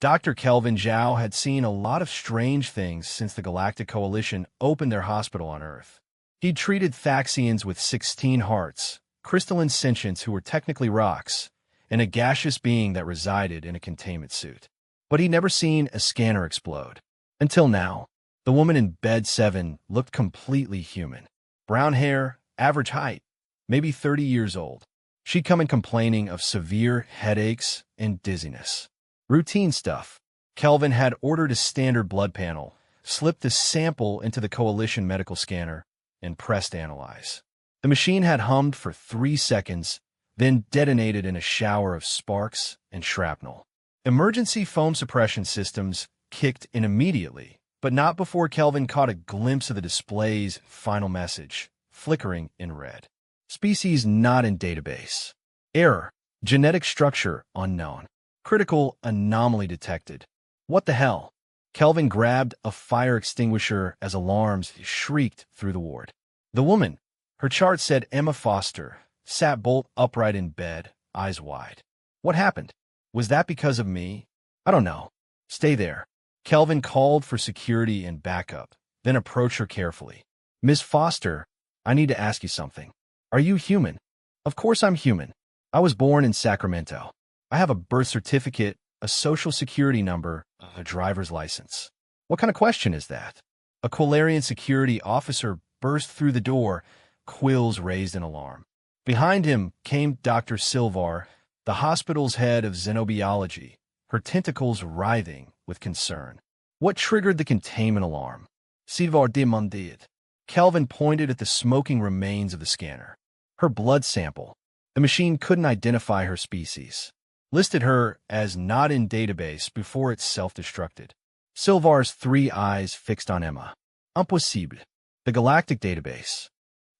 Dr. Kelvin Zhao had seen a lot of strange things since the Galactic Coalition opened their hospital on Earth. He'd treated Thaxians with 16 hearts, crystalline sentients who were technically rocks, and a gaseous being that resided in a containment suit. But he'd never seen a scanner explode. Until now, the woman in bed 7 looked completely human. Brown hair, average height, maybe 30 years old. She'd come in complaining of severe headaches and dizziness. Routine stuff. Kelvin had ordered a standard blood panel, slipped the sample into the Coalition medical scanner, and pressed analyze. The machine had hummed for 3 seconds, then detonated in a shower of sparks and shrapnel. Emergency foam suppression systems kicked in immediately, but not before Kelvin caught a glimpse of the display's final message, flickering in red. Species not in database. Error. Genetic structure unknown. Critical anomaly detected. What the hell? Kelvin grabbed a fire extinguisher as alarms shrieked through the ward. The woman, her chart said Emma Foster, sat bolt upright in bed, eyes wide. What happened? Was that because of me? I don't know. Stay there. Kelvin called for security and backup, then approached her carefully. Miss Foster, I need to ask you something. Are you human? Of course I'm human. I was born in Sacramento. I have a birth certificate, a social security number, a driver's license. What kind of question is that? A Quilarian security officer burst through the door, quills raised in alarm. Behind him came Dr. Silvar, the hospital's head of xenobiology, her tentacles writhing with concern. What triggered the containment alarm? Silvar demanded. Kelvin pointed at the smoking remains of the scanner. Her blood sample. The machine couldn't identify her species. Listed her as not in database before it self-destructed. Silvar's 3 eyes fixed on Emma. Impossible. The galactic database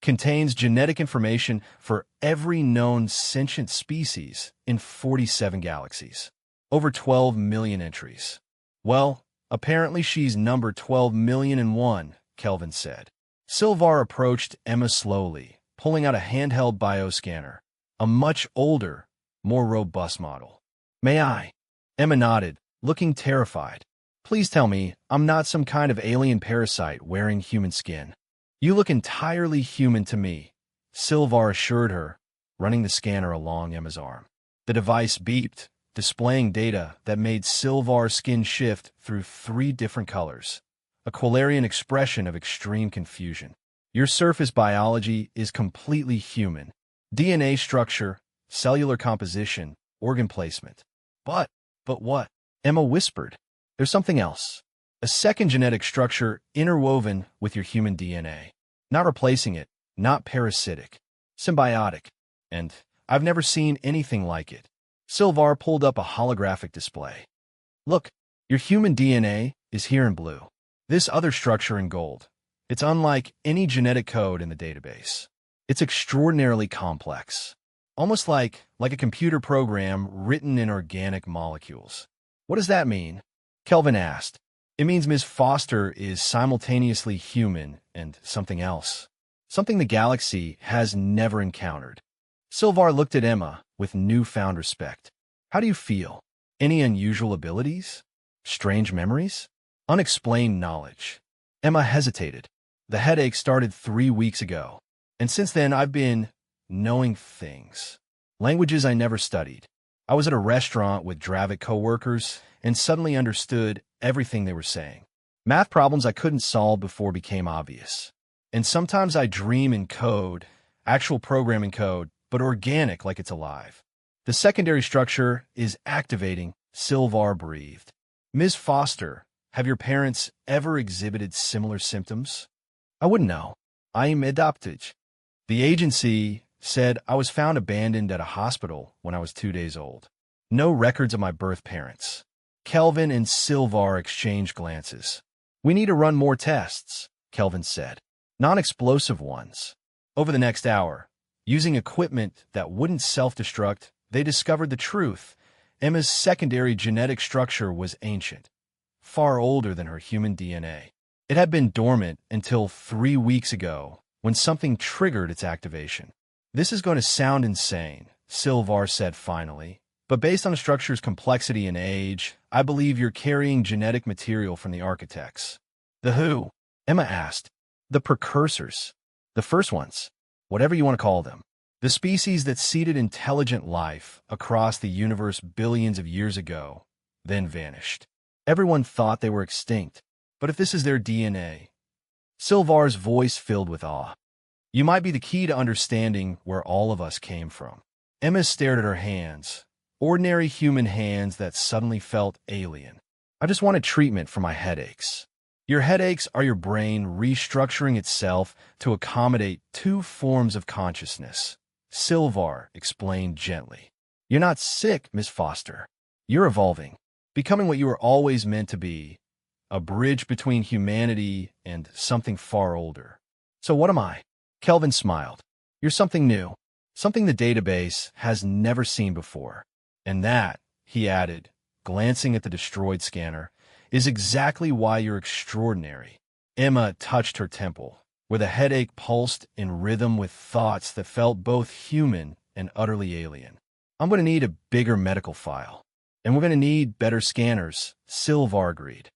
contains genetic information for every known sentient species in 47 galaxies. Over 12 million entries. Well, apparently she's number 12,000,001, Kelvin said. Silvar approached Emma slowly, pulling out a handheld bioscanner, a much older, more robust model. May I? Emma nodded, looking terrified. Please tell me I'm not some kind of alien parasite wearing human skin. You look entirely human to me, Silvar assured her, running the scanner along Emma's arm. The device beeped, displaying data that made Silvar's skin shift through 3 different colors, a Quilarian expression of extreme confusion. Your surface biology is completely human. DNA structure, cellular composition, organ placement. But what? Emma whispered. There's something else. A second genetic structure interwoven with your human DNA. Not replacing it, not parasitic. Symbiotic. And I've never seen anything like it. Silvar pulled up a holographic display. Look, your human DNA is here in blue. This other structure in gold. It's unlike any genetic code in the database. It's extraordinarily complex. Almost like a computer program written in organic molecules. What does that mean? Kelvin asked. It means Ms. Foster is simultaneously human and something else. Something the galaxy has never encountered. Silvar looked at Emma with newfound respect. How do you feel? Any unusual abilities? Strange memories? Unexplained knowledge? Emma hesitated. The headache started 3 weeks ago, and since then I've been knowing things. Languages I never studied. I was at a restaurant with Dravic coworkers and suddenly understood everything they were saying. Math problems I couldn't solve before became obvious. And sometimes I dream in code, actual programming code, but organic like it's alive. The secondary structure is activating, Silvar breathed. Ms. Foster, have your parents ever exhibited similar symptoms? I wouldn't know. I am adopted. The agency said I was found abandoned at a hospital when I was 2 days old. No records of my birth parents. Kelvin and Silvar exchanged glances. We need to run more tests, Kelvin said. Non-explosive ones. Over the next hour, using equipment that wouldn't self-destruct, they discovered the truth. Emma's secondary genetic structure was ancient, far older than her human DNA. It had been dormant until 3 weeks ago, when something triggered its activation. This is going to sound insane, Silvar said finally, But based on the structure's complexity and age, I believe you're carrying genetic material from the architects. The who? Emma asked. The precursors. The first ones. Whatever you want to call them. The species that seeded intelligent life across the universe billions of years ago, then vanished. Everyone thought they were extinct, but if this is their DNA... Sylvar's voice filled with awe. You might be the key to understanding where all of us came from. Emma stared at her hands, ordinary human hands that suddenly felt alien. I just wanted treatment for my headaches. Your headaches are your brain restructuring itself to accommodate two forms of consciousness, Sylvar explained gently. You're not sick, Miss Foster. You're evolving, becoming what you were always meant to be, a bridge between humanity and something far older. So what am I? Kelvin smiled. You're something new, something the database has never seen before. And that, he added, glancing at the destroyed scanner, is exactly why you're extraordinary. Emma touched her temple, where the headache pulsed in rhythm with thoughts that felt both human and utterly alien. I'm going to need a bigger medical file. And we're going to need better scanners, Sylvar agreed.